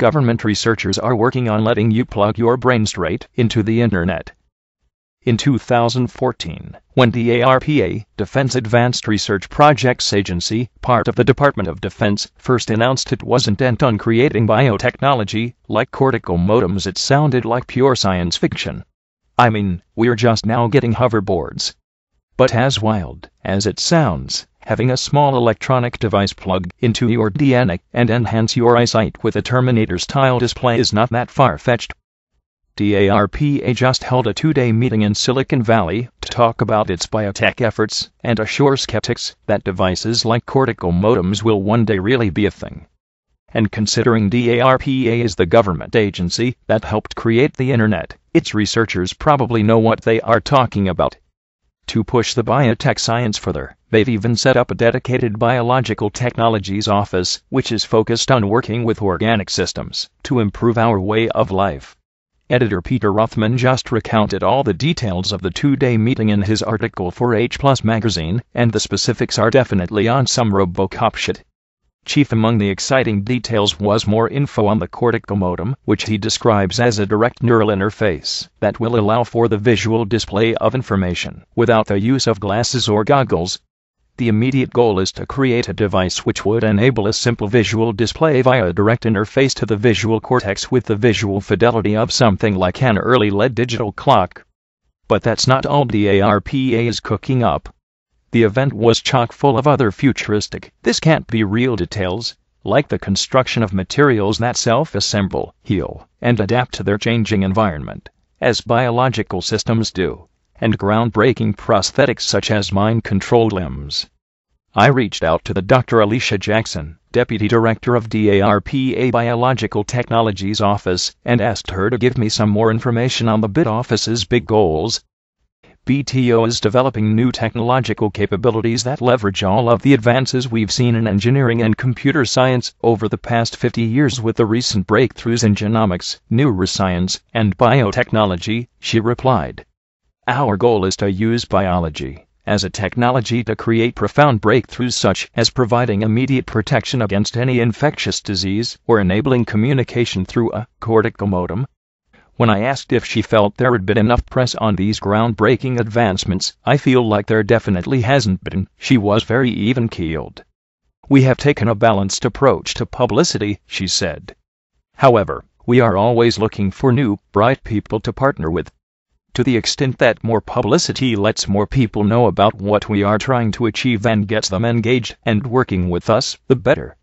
government researchers are working on letting you plug your brain straight into the internet. In 2014, when DARPA, Defense Advanced Research Projects Agency, part of the Department of Defense, first announced it was intent on creating biotechnology like cortical modems, it sounded like pure science fiction. I mean, we're just now getting hoverboards. But as wild as it sounds, having a small electronic device plug into your DNA and enhance your eyesight with a Terminator-style display is not that far-fetched. DARPA just held a 2-day meeting in Silicon Valley to talk about its biotech efforts and assure skeptics that devices like cortical modems will one day really be a thing. And considering DARPA is the government agency that helped create the internet, its researchers probably know what they are talking about. To push the biotech science further, they've even set up a dedicated biological technologies office, which is focused on working with organic systems to improve our way of life. Editor Peter Rothman just recounted all the details of the 2-day meeting in his article for H+ magazine, and the specifics are definitely on some RoboCop shit. Chief among the exciting details was more info on the cortical modem, which he describes as a direct neural interface that will allow for the visual display of information without the use of glasses or goggles. The immediate goal is to create a device which would enable a simple visual display via a direct interface to the visual cortex with the visual fidelity of something like an early LED digital clock. But that's not all DARPA is cooking up. The event was chock full of other futuristic, this can't be real details, like the construction of materials that self-assemble, heal, and adapt to their changing environment, as biological systems do, and groundbreaking prosthetics such as mind-controlled limbs. I reached out to the Dr. Alicia Jackson, Deputy Director of DARPA Biological Technologies Office, and asked her to give me some more information on the BIT Office's big goals. BTO is developing new technological capabilities that leverage all of the advances we've seen in engineering and computer science over the past 50 years with the recent breakthroughs in genomics, neuroscience, and biotechnology, she replied. Our goal is to use biology as a technology to create profound breakthroughs such as providing immediate protection against any infectious disease or enabling communication through a cortical modem. When I asked if she felt there had been enough press on these groundbreaking advancements, I feel like there definitely hasn't been. She was very even-keeled. We have taken a balanced approach to publicity, she said. However, we are always looking for new, bright people to partner with. To the extent that more publicity lets more people know about what we are trying to achieve and gets them engaged and working with us, the better.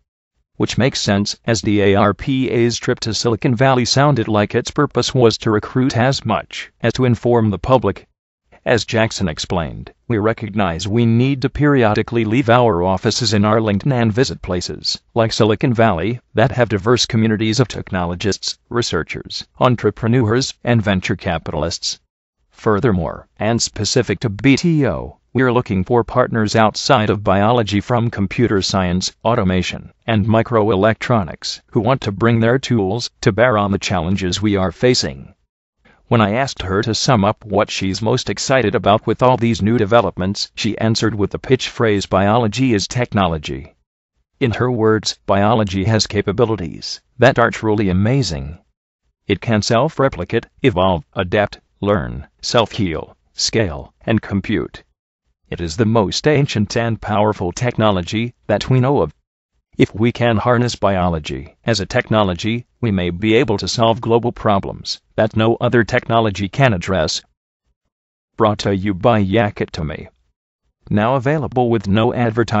Which makes sense, as DARPA's trip to Silicon Valley sounded like its purpose was to recruit as much as to inform the public. As Jackson explained, we recognize we need to periodically leave our offices in Arlington and visit places like Silicon Valley that have diverse communities of technologists, researchers, entrepreneurs, and venture capitalists. Furthermore, and specific to BTO, we're looking for partners outside of biology from computer science, automation, and microelectronics who want to bring their tools to bear on the challenges we are facing. When I asked her to sum up what she's most excited about with all these new developments, she answered with the pitch phrase biology is technology. In her words, biology has capabilities that are truly amazing. It can self-replicate, evolve, adapt, learn, self-heal, scale, and compute. It is the most ancient and powerful technology that we know of. If we can harness biology as a technology, we may be able to solve global problems that no other technology can address. Brought to you by Yakatomi. Now available with no advertising.